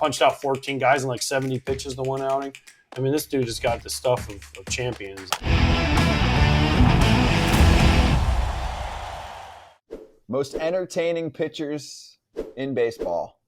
punched out 14 guys in like 70 pitches the one outing. I mean, this dude has got the stuff of champions. Most entertaining pitchers in baseball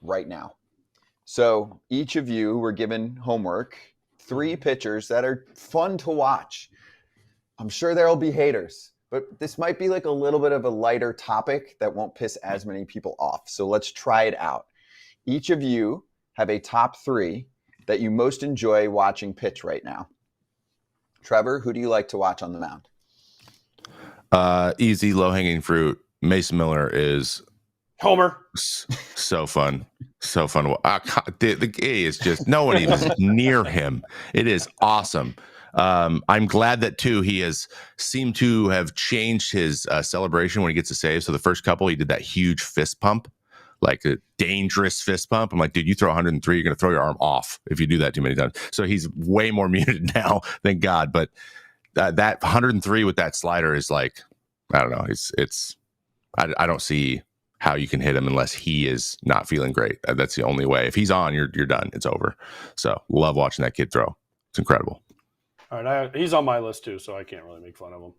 right now. So each of you were given homework, 3 pitchers that are fun to watch. I'm sure there'll be haters, but this might be like a little bit of a lighter topic that won't piss as many people off. So let's try it out. Each of you have a top 3 that you most enjoy watching pitch right now. Trevor, who do you like to watch on the mound? Easy, low-hanging fruit. Mason Miller is Homer. So fun. So fun. The guy is just, no one even near him. It is awesome. I'm glad that, too, he has seemed to have changed his celebration when he gets a save. So the first couple, he did that huge fist pump, like a dangerous fist pump. I'm like, dude, you throw 103, you're going to throw your arm off if you do that too many times. So he's way more muted now, thank God. But that 103 with that slider is like, I don't know. I don't see how you can hit him unless he is not feeling great. That's the only way. If he's on, you're done. It's over. So love watching that kid throw. It's incredible. All right, he's on my list too, so I can't really make fun of him.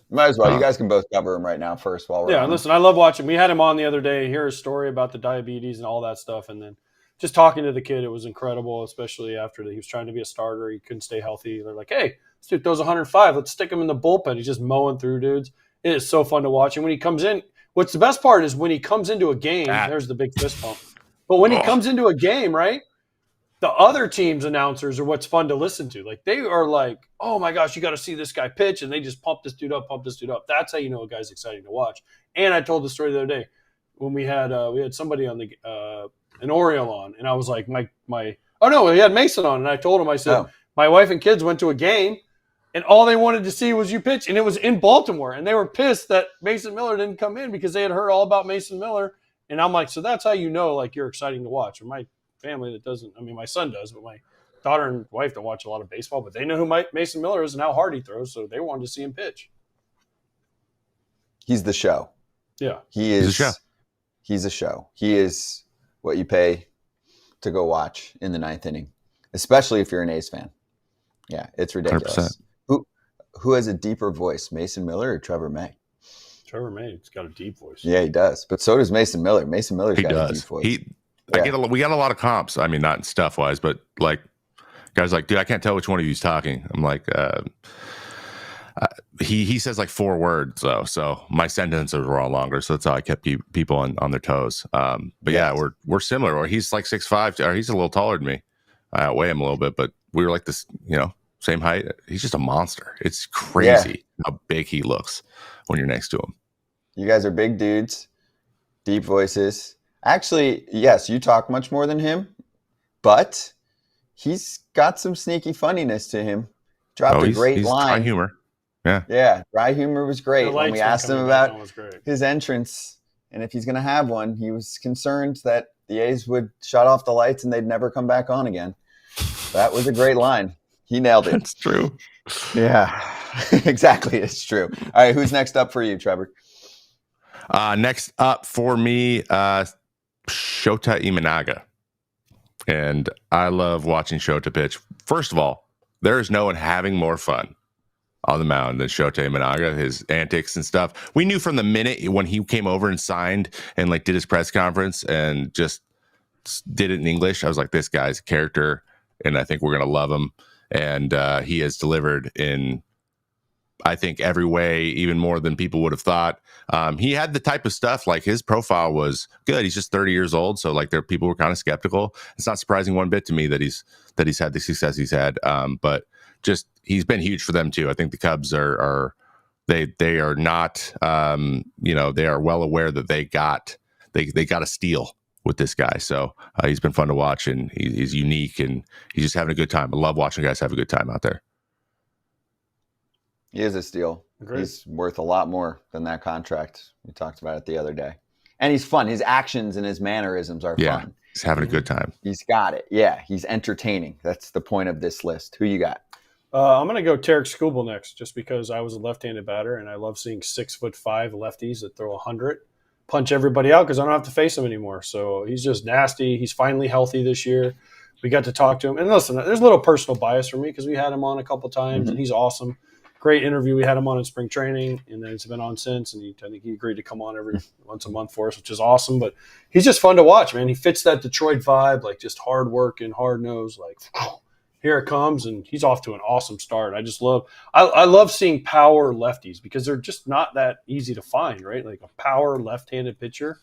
Might as well. You guys can both cover him right now first while we're on. Listen, I love watching. We had him on the other day. Hear his story about the diabetes and all that stuff, and then just talking to the kid, it was incredible, especially after he was trying to be a starter. He couldn't stay healthy. They're like, hey, this dude throws 105. Let's stick him in the bullpen. He's just mowing through dudes. It is so fun to watch. And when he comes in, what's the best part is when he comes into a game, there's the big fist pump. But when he comes into a game, right, the other team's announcers are what's fun to listen to. Like, they are like, oh, my gosh, you got to see this guy pitch. And they just pump this dude up. That's how you know a guy's exciting to watch. And I told the story the other day when we had somebody on an Oriole on. And I was like, we had Mason on. And I told him, I said, my wife and kids went to a game. And all they wanted to see was you pitch. And it was in Baltimore. And they were pissed that Mason Miller didn't come in because they had heard all about Mason Miller. And I'm like, so that's how you know, like, you're exciting to watch. And my family that doesn't, I mean, my son does, but my daughter and wife don't watch a lot of baseball. But they know who Mason Miller is and how hard he throws. So they wanted to see him pitch. He's the show. Yeah. He's a show. He's a show. He is what you pay to go watch in the 9th inning, especially if you're an A's fan. Yeah, it's ridiculous. 100%. Who has a deeper voice, Mason Miller or Trevor May? Trevor May, he's got a deep voice. Yeah, he does. But so does Mason Miller. Mason Miller's got a deep voice. We got a lot of comps. I mean, not stuff wise, but like guys like, dude, I can't tell which one of you is talking. I'm like, he says like 4 words though, so my sentences were all longer. So that's how I kept people on their toes. But yeah, we're similar. Or he's like 6'5", or he's a little taller than me. I outweigh him a little bit, but we were like this, same height. He's just a monster. It's crazy how big he looks when you're next to him. You guys are big dudes, deep voices. Actually, yes, you talk much more than him, but he's got some sneaky funniness to him. Dropped a great line. Dry humor. Yeah. Yeah, dry humor was great. When we asked him about his entrance and if he's going to have one, he was concerned that the A's would shut off the lights and they'd never come back on again. That was a great line. He nailed it. That's true. Yeah, exactly. It's true. All right, who's next up for you, Trevor? Next up for me, Shota Imanaga. And I love watching Shota pitch. First of all, there is no one having more fun on the mound than Shota Imanaga, his antics and stuff. We knew from the minute when he came over and signed and like did his press conference and just did it in English, I was like, this guy's a character, and I think we're going to love him. And he has delivered in, I think, every way, even more than people would have thought. He had the type of stuff, like his profile was good. He's just 30 years old. So like people were kind of skeptical. It's not surprising one bit to me that he's had the success he's had. But just, he's been huge for them too. I think the Cubs are not, they are well aware that they got a steal with this guy. So he's been fun to watch, and he's unique, and he's just having a good time. I love watching guys have a good time out there. He is a steal. Agreed. He's worth a lot more than that contract. We talked about it the other day. And he's fun. His actions and his mannerisms are fun. He's having a good time. He's got it. Yeah, he's entertaining. That's the point of this list. Who you got? I'm going to go Tarek Skubal next, just because I was a left-handed batter, and I love seeing 6'5" lefties that throw 100. punch everybody out because I don't have to face him anymore. So he's just nasty. He's finally healthy this year. We got to talk to him. And listen, there's a little personal bias for me because we had him on a couple times, and he's awesome. Great interview. We had him on in spring training, and then it's been on since. And I think he agreed to come on every once a month for us, which is awesome. But he's just fun to watch, man. He fits that Detroit vibe, like just hard working, hard nose, like here it comes, and he's off to an awesome start. I love seeing power lefties because they're just not that easy to find, right? Like a power left-handed pitcher,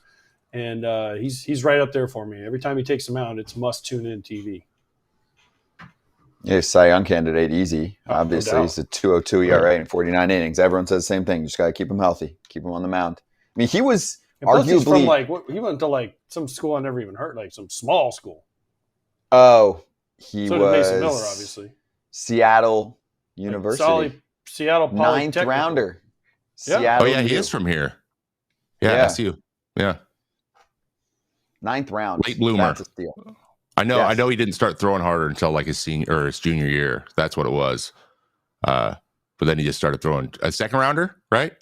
and he's right up there for me. Every time he takes him out, it's must tune in TV. Yeah, Cy Young candidate, easy. Obviously, no he's a 2.02 ERA in 49 innings. Everyone says the same thing. You just got to keep him healthy, keep him on the mound. I mean, he was arguably from he went to some school I never even heard, like some small school. Oh, he so was did Mason Miller, obviously. Seattle University, Seattle ninth rounder. Yeah. Seattle Oh yeah, he is from here. Yeah, SU. Yeah, ninth round, late bloomer. That's a steal. I know. Yes. I know he didn't start throwing harder until like his senior or his junior year. That's what it was. But then he just started throwing a second rounder, right?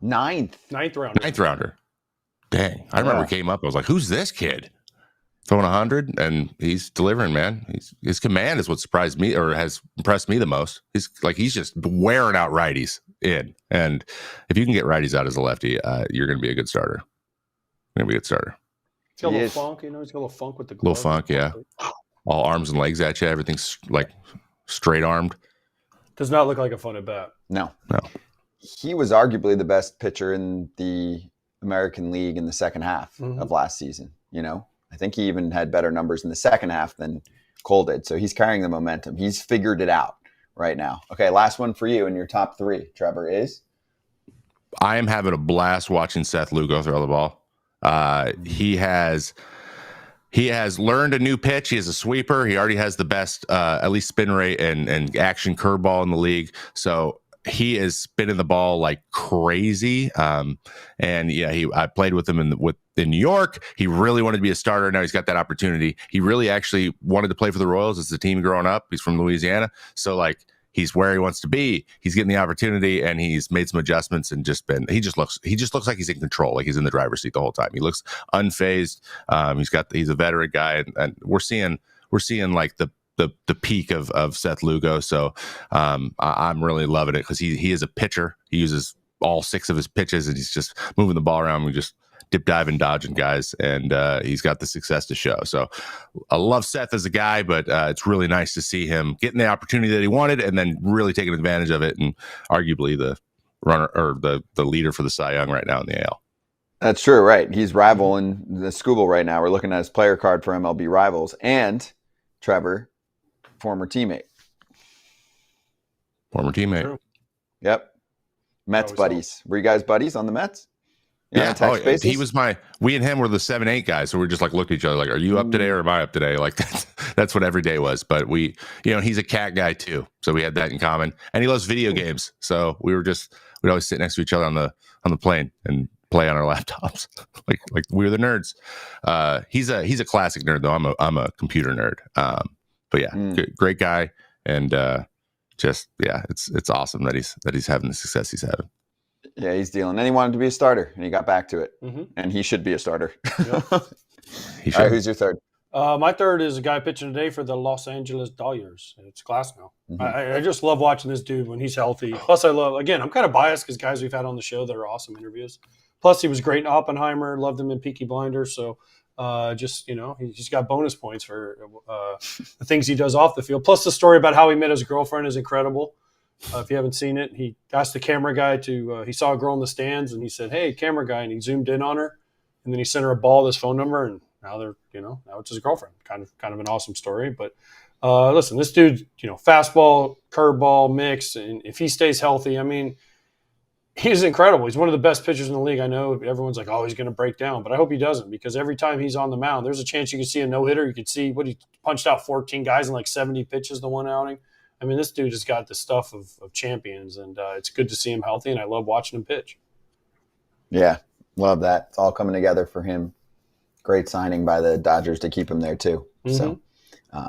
Ninth rounder. Dang, I remember he came up. I was like, "Who's this kid throwing 100?" And he's delivering, man. His command is what surprised me or has impressed me the most. He's just wearing out righties in, and if you can get righties out as a lefty, you're going to be a good starter. He's got a little funk, he's got a little funk with the glove. Little funk, yeah. All arms and legs at you. Everything's like straight armed. Does not look like a fun at bat. No. He was arguably the best pitcher in the American League in the second half of last season. I think he even had better numbers in the second half than Cole did. So he's carrying the momentum. He's figured it out right now. Okay, last one for you in your top three, Trevor, is? I am having a blast watching Seth Lugo throw the ball. He has learned a new pitch. He has a sweeper. He already has the best, at least spin rate and action curveball in the league. So he is spinning the ball like crazy. And yeah, I played with him in New York. He really wanted to be a starter. Now he's got that opportunity. He really actually wanted to play for the Royals as a team growing up. He's from Louisiana. So like, he's where he wants to be. He's getting the opportunity, and he's made some adjustments and he just looks like he's in control, like he's in the driver's seat the whole time. He looks unfazed. He's a veteran guy, and we're seeing like the peak of Seth Lugo. So I'm really loving it because he is a pitcher. He uses all 6 of his pitches, and he's just moving the ball around. We just dip diving, dodging guys, and he's got the success to show. So I love Seth as a guy, but it's really nice to see him getting the opportunity that he wanted and then really taking advantage of it, and arguably the runner or the leader for the Cy Young right now in the AL. That's true, right? He's rival in the Scooble right now. We're looking at his player card for MLB Rivals, and Trevor, former teammate. True. Yep. Mets buddies. Were you guys buddies on the Mets? Yeah, he was we and him were the 7-8 guys. So we just like looked at each other like, are you up today or am I up today? Like that's what every day was. But he's a cat guy too. So we had that in common, and he loves video games. So we'd always sit next to each other on the plane and play on our laptops. like we were the nerds. He's a classic nerd though. I'm a computer nerd. But yeah, great guy. And it's awesome that he's having the success he's having. Yeah, he's dealing. And he wanted to be a starter, and he got back to it. And he should be a starter. Yep. All right, who's your third? My third is a guy pitching today for the Los Angeles Dodgers. It's class now. I just love watching this dude when he's healthy. Plus, I'm kind of biased because guys we've had on the show that are awesome interviews. Plus, he was great in Oppenheimer. Loved him in Peaky Blinders. So, he's got bonus points for the things he does off the field. Plus, the story about how he met his girlfriend is incredible. If you haven't seen it, he asked the camera guy he saw a girl in the stands, and he said, "Hey, camera guy," and he zoomed in on her, and then he sent her a ball with his phone number, and now now it's his girlfriend. Kind of an awesome story. But listen, this dude, fastball, curveball mix, and if he stays healthy, I mean, he's incredible. He's one of the best pitchers in the league. I know everyone's like, oh, he's going to break down, but I hope he doesn't, because every time he's on the mound, there's a chance you could see a no-hitter. You could see he punched out 14 guys in like 70 pitches the one outing. I mean, this dude has got the stuff of champions, and it's good to see him healthy, and I love watching him pitch. Yeah, love that. It's all coming together for him. Great signing by the Dodgers to keep him there, too. So,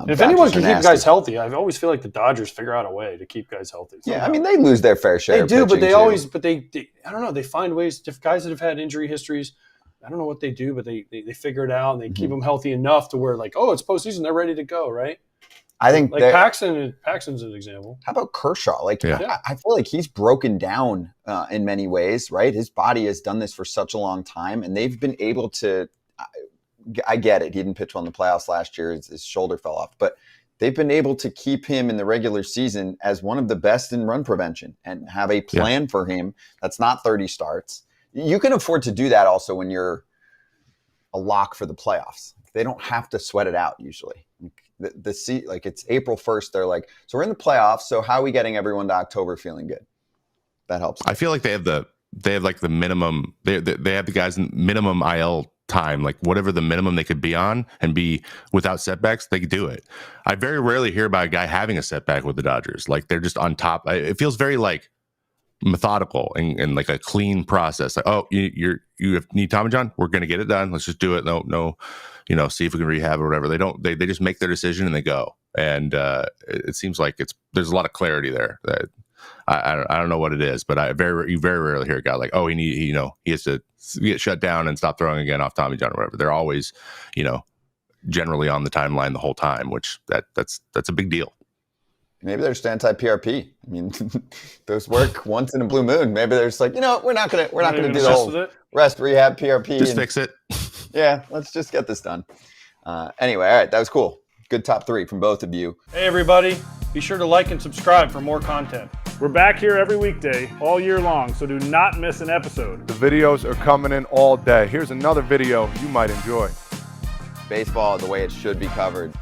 if anyone can keep guys healthy, I always feel like the Dodgers figure out a way to keep guys healthy. Somehow. Yeah, I mean, they lose their fair share. They do, but they always, I don't know, they find ways. Guys that have had injury histories, I don't know what they do, but they figure it out and they keep them healthy enough to where like, oh, it's postseason, they're ready to go, right? I think like Paxton's an example. How about Kershaw? Like, I feel like he's broken down in many ways, right? His body has done this for such a long time, and they've been able to. I get it. He didn't pitch well in the playoffs last year. His shoulder fell off, but they've been able to keep him in the regular season as one of the best in run prevention and have a plan for him that's not 30 starts. You can afford to do that also when you're a lock for the playoffs. They don't have to sweat it out usually. Like it's April 1st. They're like, so we're in the playoffs. So how are we getting everyone to October feeling good? That helps. I feel like they have like the minimum. They have the guys in minimum IL time, like whatever the minimum they could be on and be without setbacks, they could do it. I very rarely hear about a guy having a setback with the Dodgers. Like they're just on top. It feels very like methodical and like a clean process. Like, oh, you need Tommy John, we're gonna get it done. Let's just do it. No, see if we can rehab or whatever. They just make their decision and they go. And it seems like there's a lot of clarity there. That I don't know what it is, but you very rarely hear a guy like, oh, he has to get shut down and stop throwing again off Tommy John or whatever. They're always, generally on the timeline the whole time, which that's a big deal. Maybe they're just anti-PRP. I mean, those work once in a blue moon. Maybe they're just like, we're not gonna do the whole rest, rehab, PRP. Just fix it. Yeah, let's just get this done. Anyway, all right, that was cool. Good top 3 from both of you. Hey, everybody. Be sure to like and subscribe for more content. We're back here every weekday, all year long, so do not miss an episode. The videos are coming in all day. Here's another video you might enjoy. Baseball the way it should be covered.